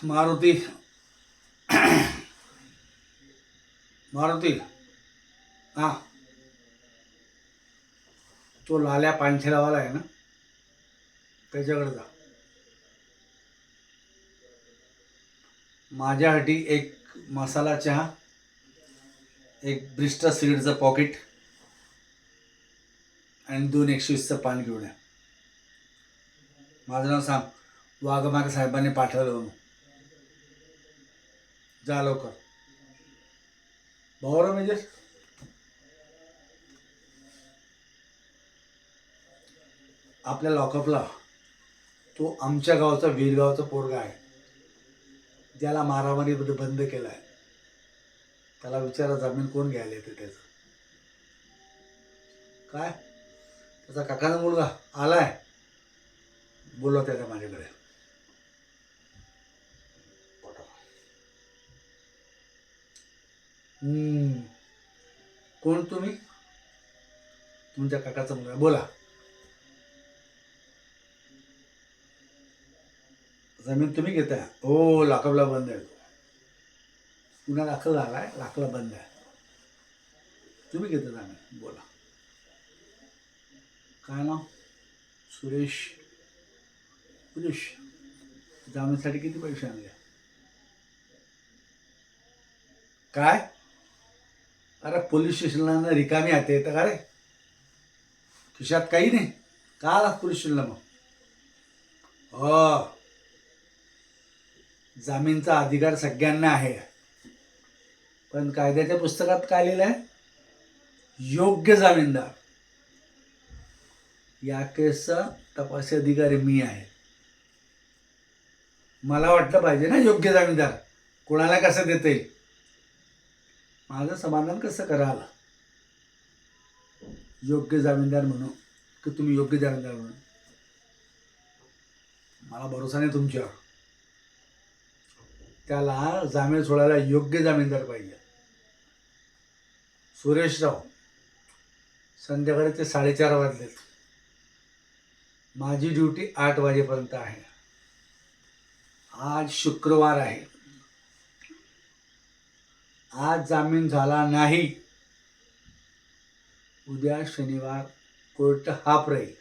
मारुती मारुती हां, तो लाल्या पानठेलावाला आहे ना, त्याच्याकडे जा. माझ्यासाठी एक मसाला चहा, एक ब्रिस्टा सिगरेटचं पॉकेट आणि 2 120चं पान घेऊन या. माझं नाव सांग, वाघमारे साहेबांनी पाठवलं म्हणून. जा लवकर. भाऊराव मेजर, आपल्या लॉकअपला तो आमच्या गावचा वीरगावचा पोरगा आहे, ज्याला मारामारी बंद केला आहे. त्याला विचारा जमीन कोण घ्यायला येते. त्याचं काय, त्याचा काकाचा मुलगा आलाय, बोलवा त्याच्या माझ्याकडे. कोण तुम्ही? तुमच्या काकाचा मुलगा, बोला. जमीन तुम्ही घेताय? हो, लाकबला बंद आहे. पुन्हा दाखल झालाय, लाकला बंद आहे. तुम्ही घेता जमीन, बोला. काय नाव? सुरेश. सुरेश, जामीनसाठी किती पैसे आणले? काय? अरे पोलीस स्टेशनला रिकामी हाते येतं का रे? खिशात काही नाही, का आला पोलीस स्टेशनला मग? हो, जामीनचा अधिकार सगळ्यांना आहे, पण कायद्याच्या पुस्तकात काय लिहिलं आहे? योग्य जामीनदार. या केसचा तपासी अधिकारी मी आहे. मला वाटलं पाहिजे ना योग्य जामीनदार कोणाला कसं देता येईल. माझं समाधान कसं कराल योग्य जामीनदार म्हणून, की तुम्ही योग्य जामीनदार म्हणून? मला भरोसा नाही तुमच्यावर. त्याला जामीन सोडायला योग्य जामीनदार पाहिजे. सुरेशराव, संध्याकाळी ते 4:30 वाजलेत. माझी ड्युटी 8 वाजेपर्यंत आहे. आज शुक्रवार आहे. आज जामीन झाला नाही, उद्या शनिवार कोर्ट हाफ राहील.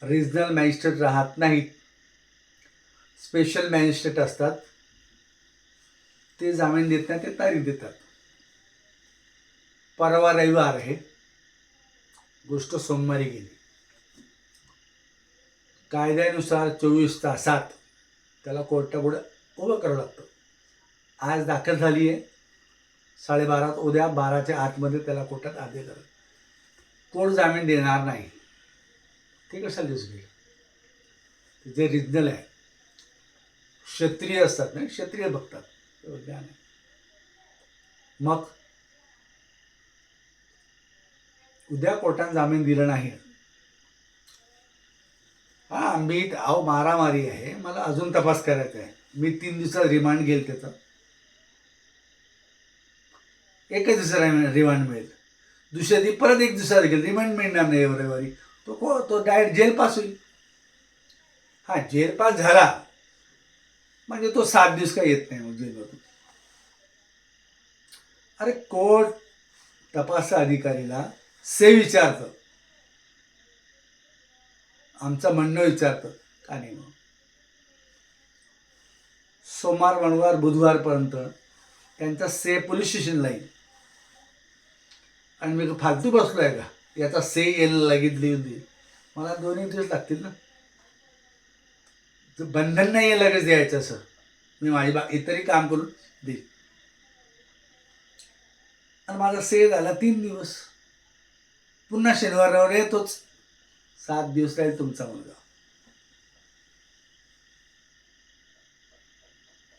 रिजनल मॅजिस्ट्रेट राहत नाहीत, स्पेशल मॅजिस्ट्रेट असतात. ते जामीन देत नाही, ते तारीख देतात. परवा रविवार आहे, गोष्ट सोमवारी गेली. कायद्यानुसार 24 तासात त्याला कोर्टापुढे उभं करावं लागतं. आज दाखल झाली आहे 12:30, उद्या 12च्या आतमध्ये त्याला कोर्टात हजर करा. कोर्ट जामीन देणार नाही. ते कशाला दिवस घेईल? जे रिजनल आहे, क्षत्रिय असतात ना, क्षत्रिय बघतात. ज्ञान आहे. मग उद्या कोर्टाने जामीन दिला नाही. हां, मी अहो मारामारी आहे, मला अजून तपास करायचा आहे. मी 3 दिवसात रिमांड घेईल. त्याचा एकच दिवसा रिमांड मिळेल. दुसऱ्या दिवशी परत 1 दिवसात घेईल, रिमांड मिळणार नाही रविवारी. तो डायरेक्ट जेल पास होईल. हा, जेल पास झाला म्हणजे तो 7 दिवस काही येत नाही मग जेलमधून. अरे कोर्ट तपास अधिकारीला से विचारतं, आमचं म्हणणं विचारतं का नाही. मग सोमवार मंगळवार बुधवारपर्यंत त्यांचा से पोलीस स्टेशनला येईल. आणि मी फालतू बसलो आहे का? याचा से यायला लगेच लिहून देईल. मला 2 दिवस लागतील ना. बंधन नाही आहे लगेच द्यायचं. असं मी माझी इतरही काम करून देईल. आणि माझा से झाला 3 दिवस. पुन्हा शनिवार रविवार येतोच. 7 दिवस राहील तुमचा मुलगा.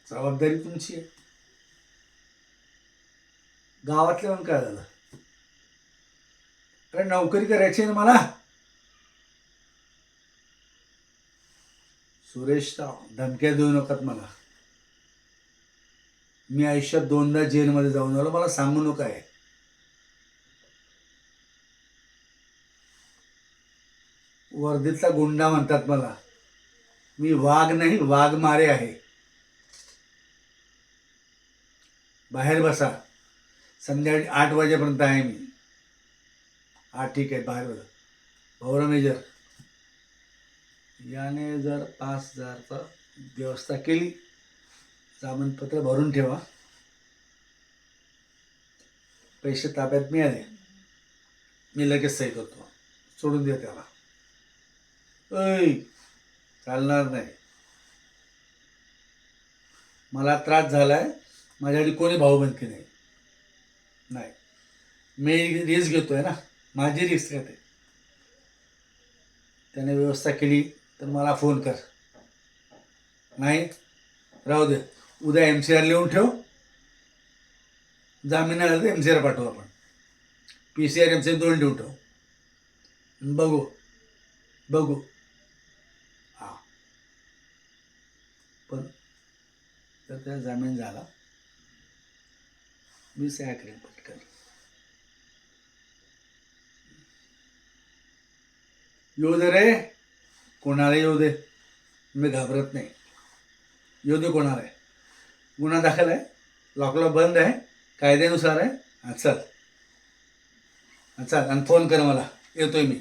जबाबदारी तुमची आहे. गावातल्या म्हणून काय झालं? अरे नोकरी करायची ना मला. सुरेशराव, धमक्या देऊ नकात मला. मी आयुष्यात 2दा जेलमध्ये जाऊन आलो, मला सांगू नका आहे. वर्दीतला गुंडा म्हणतात मला. मी वाघ नाही, वाघमारे आहे. बाहेर बसा. संध्याकाळी 8 वाजेपर्यंत आहे मी. हा ठीक आहे, बाहेर बसा. भाऊराव मेजर, याने जर 5,000चा व्यवस्था केली, जामीनपत्र भरून ठेवा. पैसे ताब्यात मिळाले, मी लगेच सही करतो. सोडून द्या त्याला. ऐ, चालणार नाही. मला त्रास झालाय, माझ्याकडे कोणी भाऊबंदकी नाही. नाही, मी रिस्क घेतोय ना, माझी रिस्क घेते. त्याने व्यवस्था केली तर मला फोन कर. नाही, राहू दे. उद्या MCR लिहून ठेव. जामीन आला तर MCR पाठवू आपण. PCR MCR 2 लिहून ठेव. बघू बघू. हां, पण तर त्या जामीन झाला, मी सह्या करेन पटकन. येऊ दे रे, कोणाला येऊ दे, मी घाबरत नाही. येऊ दे कोणाला आहे. गुन्हा दाखल आहे, लॉकला बंद आहे, कायद्यानुसार आहे. चल चल, आणि फोन कर मला, येतोय मी.